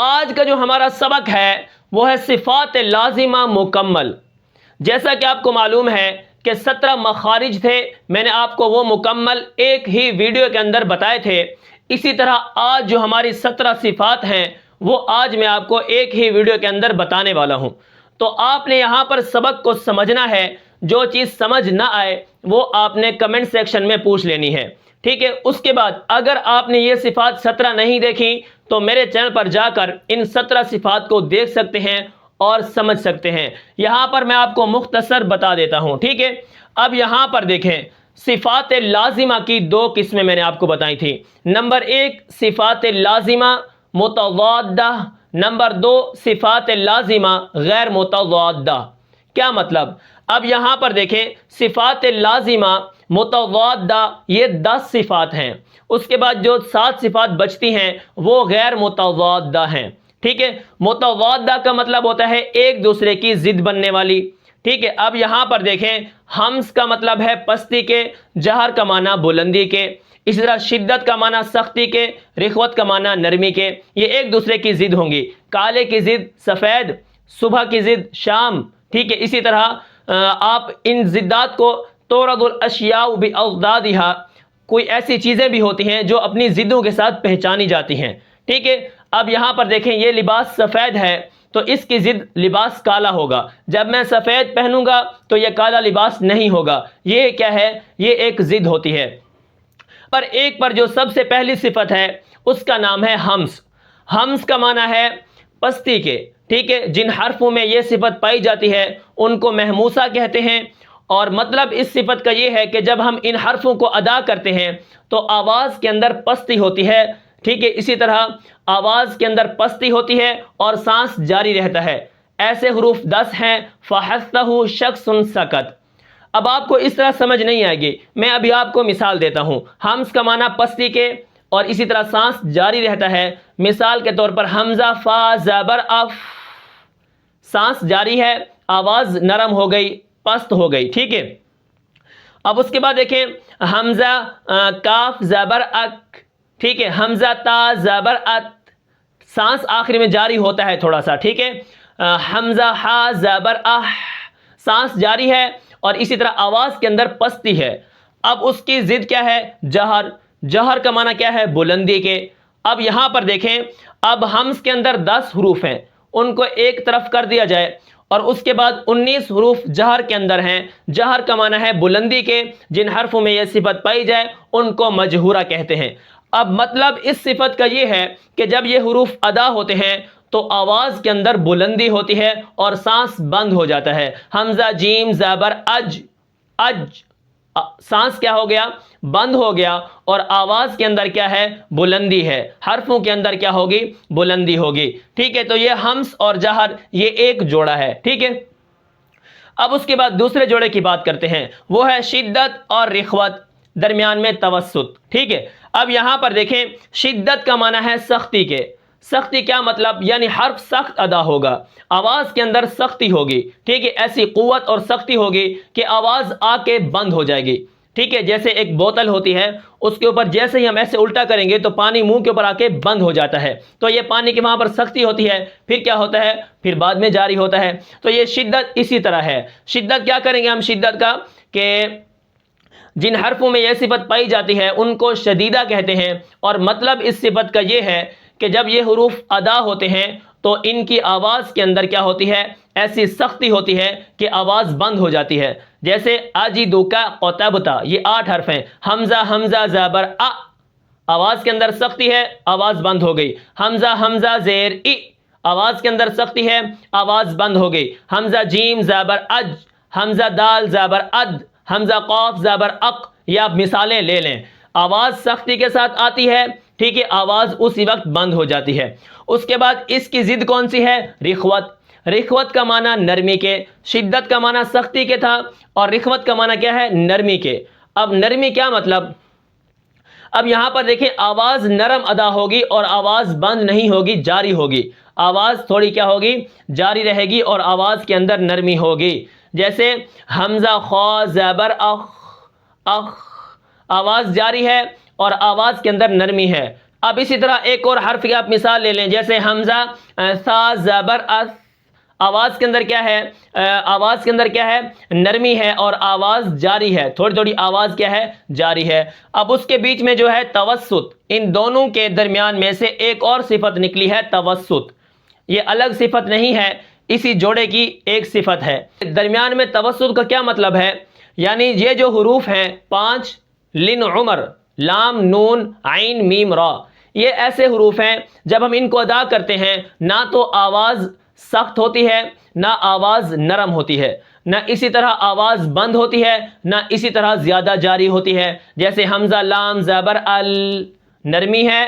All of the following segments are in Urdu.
آج کا جو ہمارا سبق ہے وہ ہے صفات لازمہ مکمل۔ جیسا کہ آپ کو معلوم ہے کہ 17 مخارج تھے، میں نے آپ کو وہ مکمل ایک ہی ویڈیو کے اندر بتائے تھے۔ اسی طرح آج جو ہماری 17 صفات ہیں وہ آج میں آپ کو ایک ہی ویڈیو کے اندر بتانے والا ہوں۔ تو آپ نے یہاں پر سبق کو سمجھنا ہے، جو چیز سمجھ نہ آئے وہ آپ نے کمنٹ سیکشن میں پوچھ لینی ہے، ٹھیک ہے۔ اس کے بعد اگر آپ نے یہ صفات 17 نہیں دیکھی تو میرے چینل پر جا کر ان 17 صفات کو دیکھ سکتے ہیں اور سمجھ سکتے ہیں۔ یہاں پر میں آپ کو مختصر بتا دیتا ہوں، ٹھیک ہے۔ اب یہاں پر دیکھیں، صفات لازمہ کی 2 قسمیں میں نے آپ کو بتائی تھی۔ نمبر 1 صفات لازمہ متضادہ، نمبر 2 صفات لازمہ غیر متضادہ۔ کیا مطلب؟ اب یہاں پر دیکھیں، صفات لازمہ متضادہ یہ 10 صفات ہیں، اس کے بعد جو 7 صفات بچتی ہیں وہ غیر متضادہ ہیں، ٹھیک ہے۔ متضادہ کا مطلب ہوتا ہے ایک دوسرے کی ضد بننے والی، ٹھیک ہے۔ اب یہاں پر دیکھیں، ہمز کا مطلب ہے پستی کے، جہر کا معنی بلندی کے، اسی طرح شدت کا معنی سختی کے، رخوت کا معنی نرمی کے، یہ ایک دوسرے کی ضد ہوں گی۔ کالے کی ضد سفید، صبح کی ضد شام، ٹھیک ہے۔ اسی طرح آپ ان ضدات کو تورد الاشیاء باضدادها، کوئی ایسی چیزیں بھی ہوتی ہیں جو اپنی ضدوں کے ساتھ پہچانی جاتی ہیں، ٹھیک ہے۔ اب یہاں پر دیکھیں، یہ لباس سفید ہے تو اس کی ضد لباس کالا ہوگا۔ جب میں سفید پہنوں گا تو یہ کالا لباس نہیں ہوگا۔ یہ کیا ہے؟ یہ ایک ضد ہوتی ہے۔ پر ایک پر جو سب سے پہلی صفت ہے اس کا نام ہے ہمز۔ ہمز کا معنی ہے پستی کے، ٹھیک ہے۔ جن حرفوں میں یہ صفت پائی جاتی ہے ان کو محموسہ کہتے ہیں، اور مطلب اس صفت کا یہ ہے کہ جب ہم ان حرفوں کو ادا کرتے ہیں تو آواز کے اندر پستی ہوتی ہے، ٹھیک ہے۔ اسی طرح آواز کے اندر پستی ہوتی ہے اور سانس جاری رہتا ہے۔ ایسے حروف 10 ہیں، فحثہ شخص سکت۔ اب آپ کو اس طرح سمجھ نہیں آئے گی، میں ابھی آپ کو مثال دیتا ہوں۔ ہمز کا معنی پستی کے اور اسی طرح سانس جاری رہتا ہے۔ مثال کے طور پر حمزہ فا زبر اف، سانس جاری ہے، آواز نرم ہو گئی، پست ہو گئی، ٹھیک ہے۔ اب اس کے بعد دیکھیں، حمزہ کاف زبر اک، ٹھیک ہے۔ حمزہ تا زبر ات، سانس آخری میں جاری ہوتا ہے تھوڑا سا، ٹھیک ہے۔ حمزہ ہا زبر اح، سانس جاری ہے اور اسی طرح آواز کے اندر پستی ہے۔ اب اس کی ضد کیا ہے؟ جہر۔ جہر کا معنی کیا ہے؟ بلندی کے۔ اب یہاں پر دیکھیں، اب حمز کے اندر 10 حروف ہیں، ان کو ایک طرف کر دیا جائے اور اس کے بعد 19 حروف جہر کے اندر ہیں۔ جہر کا معنی ہے بلندی کے، جن حرفوں میں یہ صفت پائی جائے ان کو مجہورہ کہتے ہیں۔ اب مطلب اس صفت کا یہ ہے کہ جب یہ حروف ادا ہوتے ہیں تو آواز کے اندر بلندی ہوتی ہے اور سانس بند ہو جاتا ہے۔ حمزہ جیم زبر اج، اج، سانس کیا ہو گیا؟ بند ہو گیا، اور آواز کے اندر کیا ہے؟ بلندی ہے۔ حرفوں کے اندر کیا ہوگی؟ بلندی ہوگی، ٹھیک ہے۔ تو یہ ہمز اور جہر یہ ایک جوڑا ہے، ٹھیک ہے۔ اب اس کے بعد دوسرے جوڑے کی بات کرتے ہیں، وہ ہے شدت اور رخوت، درمیان میں توسط، ٹھیک ہے۔ اب یہاں پر دیکھیں، شدت کا معنی ہے سختی کے۔ سختی کیا مطلب؟ یعنی حرف سخت ادا ہوگا، آواز کے اندر سختی ہوگی، ٹھیک ہے۔ ایسی قوت اور سختی ہوگی کہ آواز آ کے بند ہو جائے گی، ٹھیک ہے۔ جیسے ایک بوتل ہوتی ہے، اس کے اوپر جیسے ہی ہم ایسے الٹا کریں گے تو پانی منہ کے اوپر آ کے بند ہو جاتا ہے، تو یہ پانی کی وہاں پر سختی ہوتی ہے، پھر کیا ہوتا ہے؟ پھر بعد میں جاری ہوتا ہے۔ تو یہ شدت اسی طرح ہے۔ شدت کیا کریں گے ہم شدت کا؟ کہ جن حرفوں میں یہ صفت پائی جاتی ہے ان کو شدیدہ کہتے ہیں، اور مطلب اس صفت کا یہ ہے کہ جب یہ حروف ادا ہوتے ہیں تو ان کی آواز کے اندر کیا ہوتی ہے؟ ایسی سختی ہوتی ہے کہ آواز بند ہو جاتی ہے۔ جیسے اجدو کا قتبتا، یہ 8 حرف ہیں۔ حمزہ حمزہ زبر ا، آواز کے اندر سختی ہے، آواز بند ہو گئی۔ حمزہ حمزہ زیر ای، آواز کے اندر سختی ہے، آواز بند ہو گئی۔ حمزہ جیم زبر اج، حمزہ دال زبر اد، حمزہ قاف زبر اق، یہ آپ مثالیں لے لیں۔ آواز سختی کے ساتھ آتی ہے، ٹھیک ہے، آواز اسی وقت بند ہو جاتی ہے۔ اس کے بعد اس کی ضد کون سی ہے؟ رخوت۔ رخوت کا معنی نرمی کے، شدت کا معنی سختی کے تھا اور رخوت کا معنی کیا ہے؟ نرمی کے۔ اب نرمی کیا مطلب؟ اب یہاں پر دیکھیں، آواز نرم ادا ہوگی اور آواز بند نہیں ہوگی، جاری ہوگی۔ آواز تھوڑی کیا ہوگی؟ جاری رہے گی اور آواز کے اندر نرمی ہوگی۔ جیسے حمزہ خا زبر اخ، اخ، آواز جاری ہے اور آواز کے اندر نرمی ہے۔ اب اسی طرح ایک اور حرف کی آپ مثال لے لیں، جیسے حمزہ سا زبر اس، آواز کے اندر کیا ہے؟ آواز کے اندر کیا ہے؟ نرمی ہے اور آواز جاری ہے، تھوڑی تھوڑی آواز کیا ہے؟ جاری ہے۔ اب اس کے بیچ میں جو ہے توسط، ان دونوں کے درمیان میں سے ایک اور صفت نکلی ہے، توسط۔ یہ الگ صفت نہیں ہے، اسی جوڑے کی ایک صفت ہے۔ درمیان میں توسط کا کیا مطلب ہے؟ یعنی یہ جو حروف ہیں 5 لن عمر، لام نون عین میم را، یہ ایسے حروف ہیں جب ہم ان کو ادا کرتے ہیں نہ تو آواز سخت ہوتی ہے، نہ آواز نرم ہوتی ہے، نہ اسی طرح آواز بند ہوتی ہے، نہ اسی طرح زیادہ جاری ہوتی ہے۔ جیسے حمزہ لام زبر ال، نرمی ہے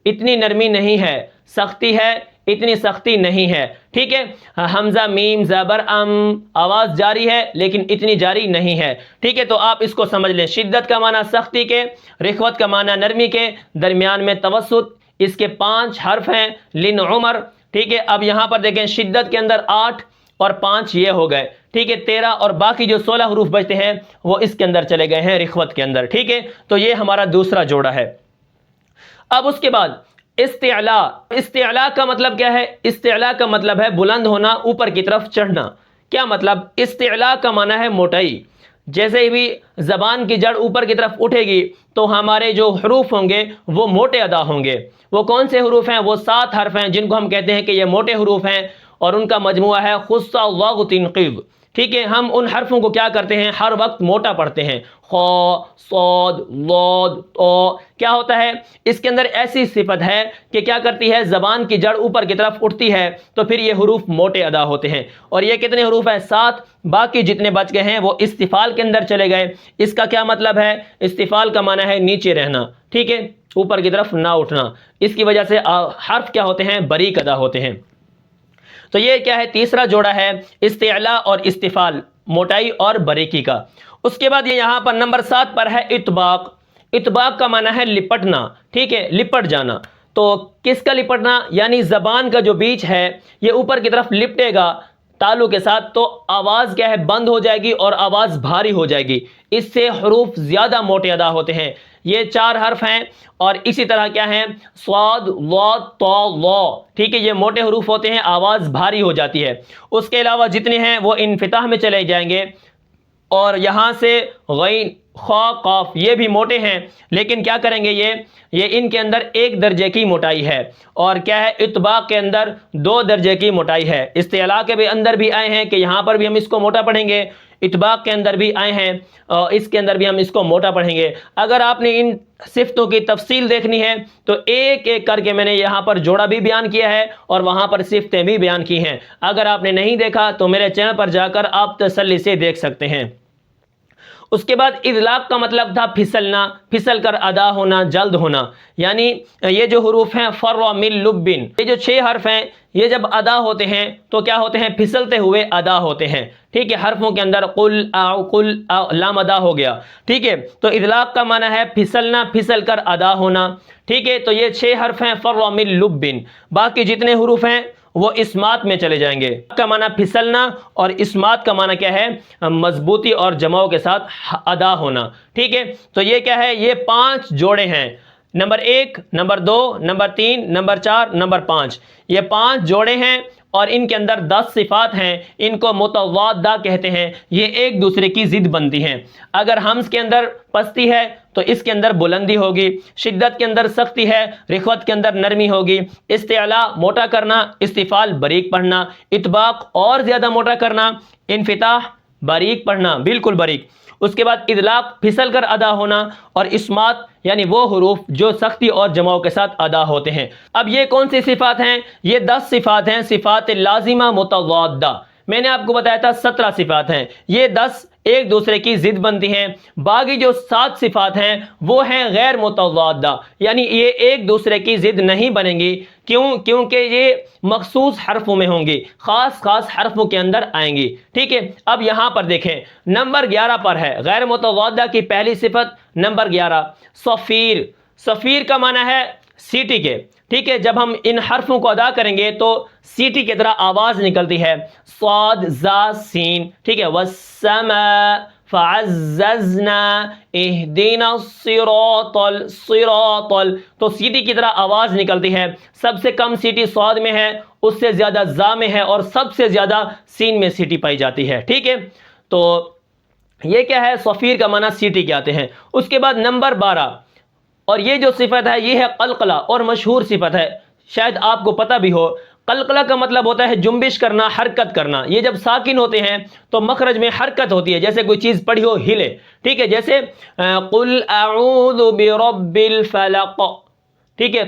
اتنی نرمی نہیں ہے، سختی ہے اتنی سختی نہیں ہے، ٹھیک ہے۔ حمزہ میم زبر ام، آواز جاری ہے لیکن اتنی جاری نہیں ہے، ٹھیک ہے۔ تو آپ اس کو سمجھ لیں، شدت کا معنی سختی کے، رخوت کا معنی نرمی کے، درمیان میں توسط، اس کے 5 حرف ہیں لن عمر، ٹھیک ہے۔ اب یہاں پر دیکھیں شدت کے اندر 8 اور 5 یہ ہو گئے، ٹھیک ہے، 13، اور باقی جو 16 حروف بچتے ہیں وہ اس کے اندر چلے گئے ہیں، رخوت کے اندر، ٹھیک ہے۔ تو یہ ہمارا دوسرا جوڑا ہے۔ اب اس کے بعد استعلاء، استعلاء کا مطلب کیا ہے؟ استعلاء کا مطلب ہے بلند ہونا، اوپر کی طرف چڑھنا۔ کیا مطلب؟ استعلاء کا معنی ہے موٹائی۔ جیسے بھی زبان کی جڑ اوپر کی طرف اٹھے گی تو ہمارے جو حروف ہوں گے وہ موٹے ادا ہوں گے۔ وہ کون سے حروف ہیں؟ وہ 7 حرف ہیں جن کو ہم کہتے ہیں کہ یہ موٹے حروف ہیں، اور ان کا مجموعہ ہے خص ضغ تنقیض، ٹھیک ہے۔ ہم ان حرفوں کو کیا کرتے ہیں؟ ہر وقت موٹا پڑھتے ہیں، خ صاد ضاد طا۔ کیا ہوتا ہے؟ اس کے اندر ایسی صفت ہے کہ کیا کرتی ہے؟ زبان کی جڑ اوپر کی طرف اٹھتی ہے تو پھر یہ حروف موٹے ادا ہوتے ہیں۔ اور یہ کتنے حروف ہیں؟ 7۔ باقی جتنے بچ گئے ہیں وہ استفال کے اندر چلے گئے۔ اس کا کیا مطلب ہے؟ استفال کا معنی ہے نیچے رہنا، ٹھیک ہے، اوپر کی طرف نہ اٹھنا۔ اس کی وجہ سے حرف کیا ہوتے ہیں؟ باریک ادا ہوتے ہیں۔ تو یہ کیا ہے؟ تیسرا جوڑا ہے استعلاء اور استفال، موٹائی اور باریکی کا۔ اس کے بعد یہ یہاں پر نمبر 7 پر ہے اطباق۔ اطباق کا معنی ہے لپٹنا، ٹھیک ہے، لپٹ جانا۔ تو کس کا لپٹنا؟ یعنی زبان کا جو بیچ ہے یہ اوپر کی طرف لپٹے گا تالو کے ساتھ، تو آواز کیا ہے؟ بند ہو جائے گی اور آواز بھاری ہو جائے گی، اس سے حروف زیادہ موٹے ادا ہوتے ہیں۔ یہ 4 حرف ہیں، اور اسی طرح کیا ہیں؟ صاد ضاد طا ظا، ٹھیک ہے، یہ موٹے حروف ہوتے ہیں، آواز بھاری ہو جاتی ہے۔ اس کے علاوہ جتنے ہیں وہ انفتاح میں چلے جائیں گے، اور یہاں سے غین خا قاف یہ بھی موٹے ہیں، لیکن کیا کریں گے؟ یہ ان کے اندر 1 درجے کی موٹائی ہے، اور کیا ہے؟ اطباق کے اندر 2 درجے کی موٹائی ہے۔ استعلاء کے بھی اندر بھی آئے ہیں کہ یہاں پر بھی ہم اس کو موٹا پڑھیں گے، اطباق کے اندر بھی آئے ہیں اور اس کے اندر بھی ہم اس کو موٹا پڑھیں گے۔ اگر آپ نے ان صفتوں کی تفصیل دیکھنی ہے تو ایک ایک کر کے میں نے یہاں پر جوڑا بھی بیان کیا ہے اور وہاں پر صفتیں بھی بیان کی ہیں۔ اگر آپ نے نہیں دیکھا تو میرے چینل پر جا کر آپ تسلی سے دیکھ سکتے ہیں۔ اس کے بعد اذلاق کا مطلب تھا پھسلنا، پھسل کر ادا ہونا، جلد ہونا۔ یعنی یہ جو حروف ہیں فر من لب، یہ جو 6 حرف ہیں یہ جب ادا ہوتے ہیں تو کیا ہوتے ہیں؟ پھسلتے ہوئے ادا ہوتے ہیں، ٹھیک ہے۔ حرفوں کے اندر قل او لام ادا ہو گیا، ٹھیک ہے۔ تو اذلاق کا معنی ہے پھسلنا، پھسل کر ادا ہونا، ٹھیک ہے۔ تو یہ 6 حرف ہیں فر من لب۔ باقی جتنے حروف ہیں وہ اسمات میں چلے جائیں گے۔ کا معنی پھسلنا، اور اسمات کا معنی کیا ہے؟ مضبوطی اور جماؤ کے ساتھ ادا ہونا، ٹھیک ہے۔ تو یہ کیا ہے؟ یہ 5 جوڑے ہیں، number 1، number 2، number 3، number 4، number 5، یہ 5 جوڑے ہیں، اور ان کے اندر 10 صفات ہیں، ان کو متضادہ کہتے ہیں، یہ ایک دوسرے کی ضد بنتی ہیں۔ اگر حمز کے اندر پستی ہے تو اس کے اندر بلندی ہوگی، شدت کے اندر سختی ہے، رخوت کے اندر نرمی ہوگی، استعلاء موٹا کرنا، استفال باریک پڑھنا، اطباق اور زیادہ موٹا کرنا، انفتاح باریک پڑھنا، بالکل باریک۔ اس کے بعد اذلاق پھسل کر ادا ہونا، اور اسمات یعنی وہ حروف جو سختی اور جماؤ کے ساتھ ادا ہوتے ہیں۔ اب یہ کون سی صفات ہیں؟ یہ 10 صفات ہیں، صفات لازمہ متضادہ۔ میں نے آپ کو بتایا تھا 17 صفات ہیں، یہ 10 ایک دوسرے کی ضد بنتی ہیں۔ باقی جو 7 صفات ہیں وہ ہیں غیر متضادہ، یعنی یہ ایک دوسرے کی ضد نہیں بنیں گی۔ کیوں؟ کیونکہ یہ مخصوص حرفوں میں ہوں گی، خاص حرفوں کے اندر آئیں گی، ٹھیک ہے۔ اب یہاں پر دیکھیں نمبر 11 پر ہے غیر متضادہ کی پہلی صفت، نمبر 11 صفیر۔ صفیر کا معنی ہے سیٹی کے، ٹھیک ہے۔ جب ہم ان حرفوں کو ادا کریں گے تو سیٹی کی طرح آواز نکلتی ہے، صاد زا سین، ٹھیک ہے۔ والسماء فعززنا اہدنا الصراط تو سیٹی کی طرح آواز نکلتی ہے. سب سے کم سیٹی صاد میں ہے، اس سے زیادہ زا میں ہے، اور سب سے زیادہ سین میں سیٹی پائی جاتی ہے. ٹھیک ہے، تو یہ کیا ہے؟ صفیر کا معنی سیٹی کے آتے ہیں. اس کے بعد نمبر 12، اور یہ جو صفت ہے یہ ہے قلقلہ، اور مشہور صفت ہے، شاید آپ کو پتہ بھی ہو. قلقلہ کا مطلب ہوتا ہے جنبش کرنا، حرکت کرنا. یہ جب ساکن ہوتے ہیں تو مخرج میں حرکت ہوتی ہے، جیسے کوئی چیز پڑھی ہو ہلے. ٹھیک ہے، جیسے قل اعوذ برب الفلق. ٹھیک ہے،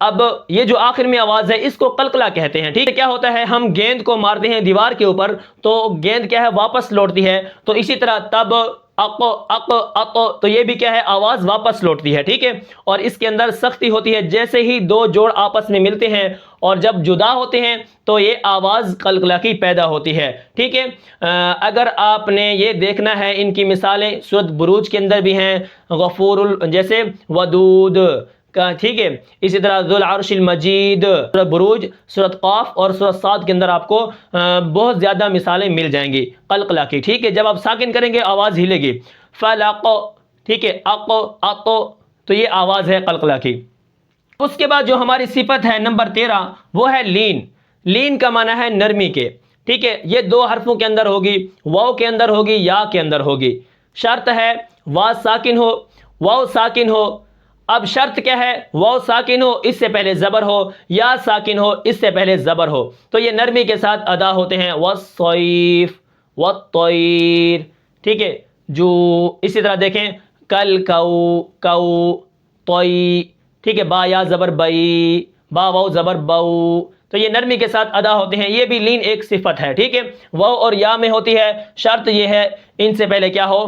اب یہ جو آخر میں آواز ہے اس کو قلقلہ کہتے ہیں. ٹھیک ہے، کیا ہوتا ہے؟ ہم گیند کو مارتے ہیں دیوار کے اوپر تو گیند کیا ہے؟ واپس لوٹتی ہے. تو اسی طرح تب تو یہ بھی کیا ہے؟ آواز واپس لوٹتی ہے. ٹھیک ہے، اور اس کے اندر سختی ہوتی ہے. جیسے ہی دو جوڑ آپس میں ملتے ہیں اور جب جدا ہوتے ہیں تو یہ آواز قلقلہ کی پیدا ہوتی ہے. ٹھیک ہے، اگر آپ نے یہ دیکھنا ہے ان کی مثالیں سورۃ بروج کے اندر بھی ہیں، جیسے ودود کا. ٹھیک ہے، اسی طرح ذو العرش المجید، سورۃ بروج، سورۃ قاف اور سورۃ صاد کے اندر آپ کو بہت زیادہ مثالیں مل جائیں گی قلقلہ کی. ٹھیک ہے، جب آپ ساکن کریں گے آواز ہلے گی. فلق، ٹھیک ہے، تو یہ آواز ہے قلقلہ کی. اس کے بعد جو ہماری صفت ہے نمبر 13 وہ ہے لین. لین کا معنی ہے نرمی کے. ٹھیک ہے، یہ دو حرفوں کے اندر ہوگی، واو کے اندر ہوگی، یا کے اندر ہوگی. شرط ہے وا ساکن ہو، واو ساکن ہو. اب شرط کیا ہے؟ واو ساکن ہو، اس سے پہلے زبر ہو، یا ساکن ہو، اس سے پہلے زبر ہو. تو یہ نرمی کے ساتھ ادا ہوتے ہیں. والصیف والطیر. ٹھیک ہے، جو اسی طرح دیکھیں کل کو طوی. ٹھیک ہے، با یا زبر بئی، با واو زبر بو. تو یہ نرمی کے ساتھ ادا ہوتے ہیں. یہ بھی لین ایک صفت ہے. ٹھیک ہے، واو اور یا میں ہوتی ہے. شرط یہ ہے ان سے پہلے کیا ہو؟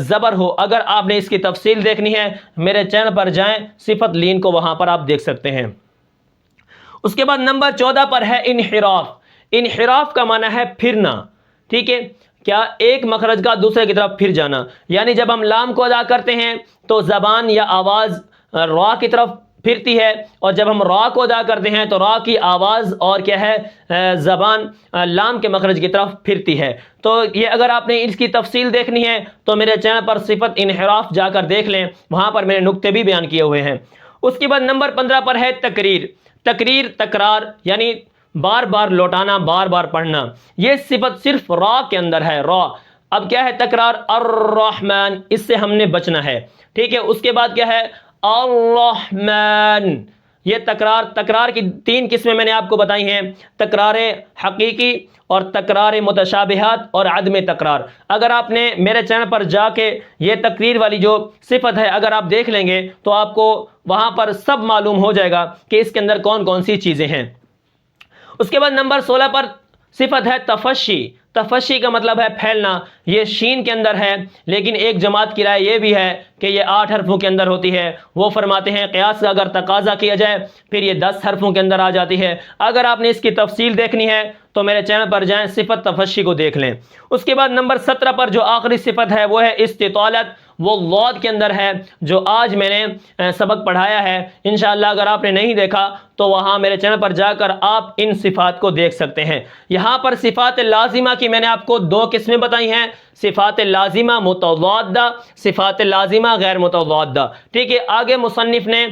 زبر ہو. اگر آپ نے اس کی تفصیل دیکھنی ہے میرے چینل پر جائیں، صفت لین کو وہاں پر آپ دیکھ سکتے ہیں. اس کے بعد نمبر 14 پر ہے انحراف. انحراف کا معنی ہے پھرنا. ٹھیک ہے، کیا؟ ایک مخرج کا دوسرے کی طرف پھر جانا. یعنی جب ہم لام کو ادا کرتے ہیں تو زبان یا آواز را کی طرف پھرتی ہے، اور جب ہم را کو ادا کرتے ہیں تو را کی آواز اور کیا ہے؟ زبان لام کے مخرج کی طرف پھرتی ہے. تو یہ اگر آپ نے اس کی تفصیل دیکھنی ہے تو میرے چینل پر صفت انحراف جا کر دیکھ لیں، وہاں پر میں نے نقطے بھی بیان کیے ہوئے ہیں. اس کے بعد نمبر 15 پر ہے تقریر. تقریر تکرار، یعنی بار بار لوٹانا، بار بار پڑھنا. یہ صفت صرف را کے اندر ہے، را. اب کیا ہے؟ تکرار. الرحمن، اس سے ہم نے بچنا ہے. ٹھیک ہے، اس کے بعد کیا ہے؟ الرحمن. یہ تکرار کی 3 قسمیں میں نے آپ کو بتائی ہیں: تکرار حقیقی اور تکرار متشابہات اور عدم تکرار. اگر آپ نے میرے چینل پر جا کے یہ تقریر والی جو صفت ہے اگر آپ دیکھ لیں گے تو آپ کو وہاں پر سب معلوم ہو جائے گا کہ اس کے اندر کون کون سی چیزیں ہیں. اس کے بعد نمبر 16 پر صفت ہے تفشی. تفشی کا مطلب ہے پھیلنا. یہ شین کے اندر ہے، لیکن ایک جماعت کی رائے یہ بھی ہے کہ یہ 8 حرفوں کے اندر ہوتی ہے. وہ فرماتے ہیں قیاس کا اگر تقاضا کیا جائے پھر یہ 10 حرفوں کے اندر آ جاتی ہے. اگر آپ نے اس کی تفصیل دیکھنی ہے تو میرے چینل پر جائیں، صفت تفشی کو دیکھ لیں. اس کے بعد نمبر 17 پر جو آخری صفت ہے وہ ہے استطالت. وہ ضاد کے اندر ہے جو آج میں نے سبق پڑھایا ہے. انشاءاللہ اگر آپ نے نہیں دیکھا تو وہاں میرے چینل پر جا کر آپ ان صفات کو دیکھ سکتے ہیں. یہاں پر صفات لازمہ کی میں نے آپ کو 2 قسمیں بتائی ہیں: صفات لازمہ متضادہ، صفات لازمہ غیر متضادہ. ٹھیک ہے، آگے مصنف نے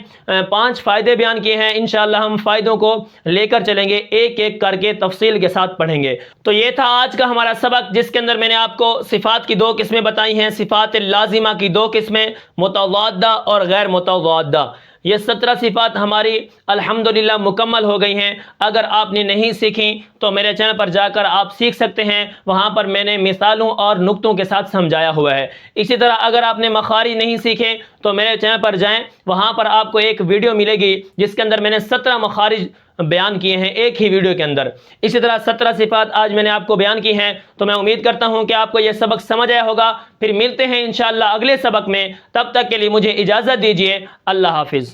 5 فائدے بیان کیے ہیں. انشاءاللہ ہم فائدوں کو لے کر چلیں گے، ایک ایک کر کے تفصیل کے ساتھ پڑھیں گے. تو یہ تھا آج کا ہمارا سبق جس کے اندر میں نے آپ کو صفات کی 2 قسمیں بتائی ہیں: صفات لازمہ کی 2 قسمیں، متضادہ اور غیر متضادہ. یہ 17 صفات ہماری الحمدللہ مکمل ہو گئی ہیں. اگر آپ نے نہیں سیکھیں تو میرے چینل پر جا کر آپ سیکھ سکتے ہیں، وہاں پر میں نے مثالوں اور نقطوں کے ساتھ سمجھایا ہوا ہے. اسی طرح اگر آپ نے مخارج نہیں سیکھے تو میرے چینل پر جائیں، وہاں پر آپ کو ایک ویڈیو ملے گی جس کے اندر میں نے 17 مخارج بیان کیے ہیں ایک ہی ویڈیو کے اندر. اسی طرح 17 صفات آج میں نے آپ کو بیان کی ہیں. تو میں امید کرتا ہوں کہ آپ کو یہ سبق سمجھ آیا ہوگا. پھر ملتے ہیں انشاءاللہ اگلے سبق میں. تب تک کے لیے مجھے اجازت دیجیے. اللہ حافظ.